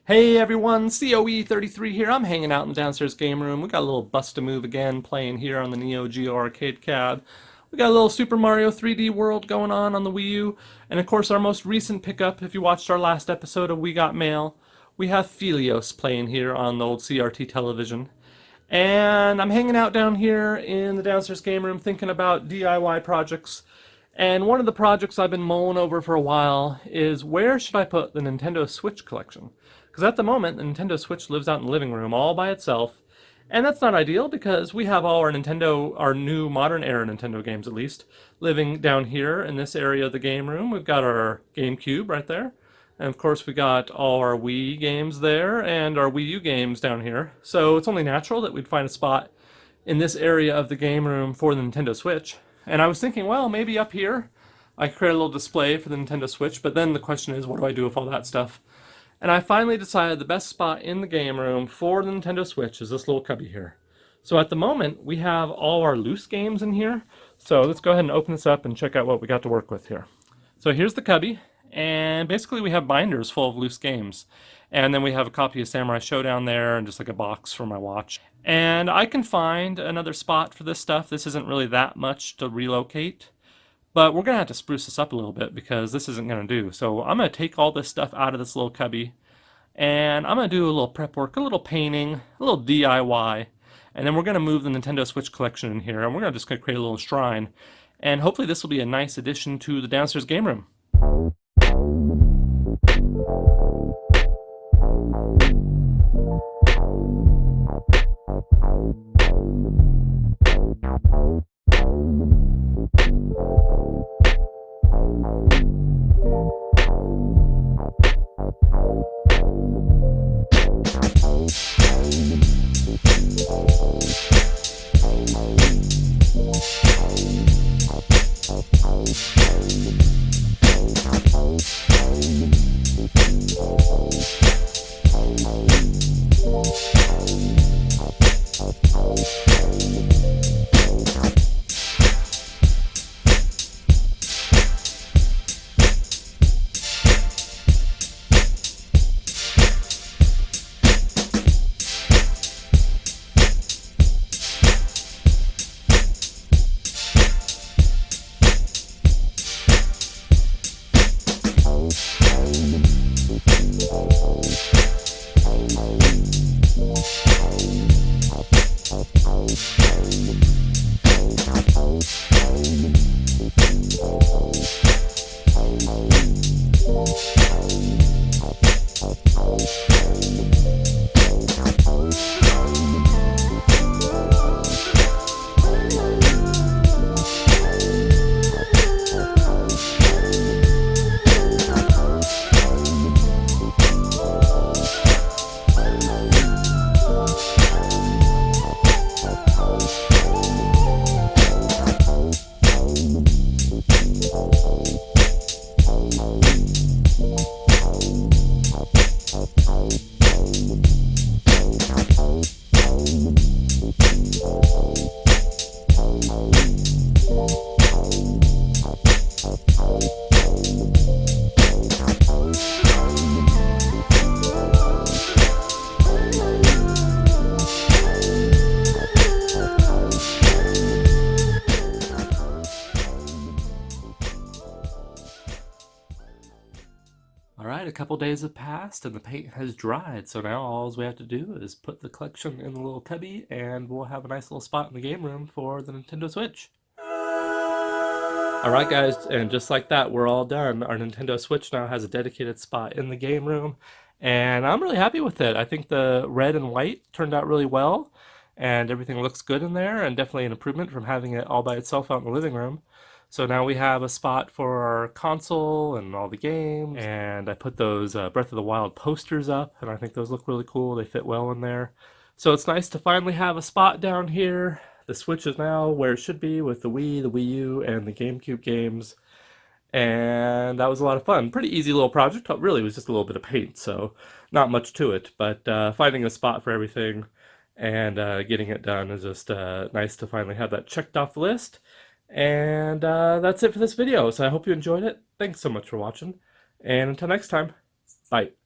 Hey everyone, COE33 here. I'm hanging out in the downstairs game room. We got a little Bust-A-Move again playing here on the Neo Geo arcade cab. We got a little Super Mario 3D World going on the Wii U. And of course our most recent pickup, if you watched our last episode of We Got Mail, we have Phelios playing here on the old CRT television. And I'm hanging out down here in the downstairs game room thinking about DIY projects. And one of the projects I've been mulling over for a while is where should I put the Nintendo Switch collection? Because at the moment, the Nintendo Switch lives out in the living room all by itself. And that's not ideal because we have all our Nintendo, our new modern era Nintendo games at least, living down here in this area of the game room. We've got our GameCube right there. And of course we got all our Wii games there and our Wii U games down here. So it's only natural that we'd find a spot in this area of the game room for the Nintendo Switch. And I was thinking, well, maybe up here I could create a little display for the Nintendo Switch, but then the question is, what do I do with all that stuff? And I finally decided the best spot in the game room for the Nintendo Switch is this little cubby here. So at the moment, we have all our loose games in here. So let's go ahead and open this up and check out what we got to work with here. So here's the cubby, and basically we have binders full of loose games. And then we have a copy of Samurai Showdown there and just like a box for my watch. And I can find another spot for this stuff. This isn't really that much to relocate. But we're going to have to spruce this up a little bit because this isn't going to do. So I'm going to take all this stuff out of this little cubby. And I'm going to do a little prep work, a little painting, a little DIY. And then we're going to move the Nintendo Switch collection in here. And we're just going to create a little shrine. And hopefully this will be a nice addition to the downstairs game room. Alright, a couple days have passed and the paint has dried, so now all we have to do is put the collection in the little cubby and we'll have a nice little spot in the game room for the Nintendo Switch. Alright guys, and just like that, we're all done. Our Nintendo Switch now has a dedicated spot in the game room, and I'm really happy with it. I think the red and white turned out really well, and everything looks good in there, and definitely an improvement from having it all by itself out in the living room. So now we have a spot for our console and all the games, and I put those Breath of the Wild posters up, and I think those look really cool. They fit well in there. So it's nice to finally have a spot down here. The Switch is now where it should be with the Wii, the Wii U, and the GameCube games. And that was a lot of fun. Pretty easy little project. Really, it was just a little bit of paint, so not much to it. But finding a spot for everything and getting it done is just nice to finally have that checked off the list. And that's it for this video. So I hope you enjoyed it. Thanks so much for watching. And until next time, bye.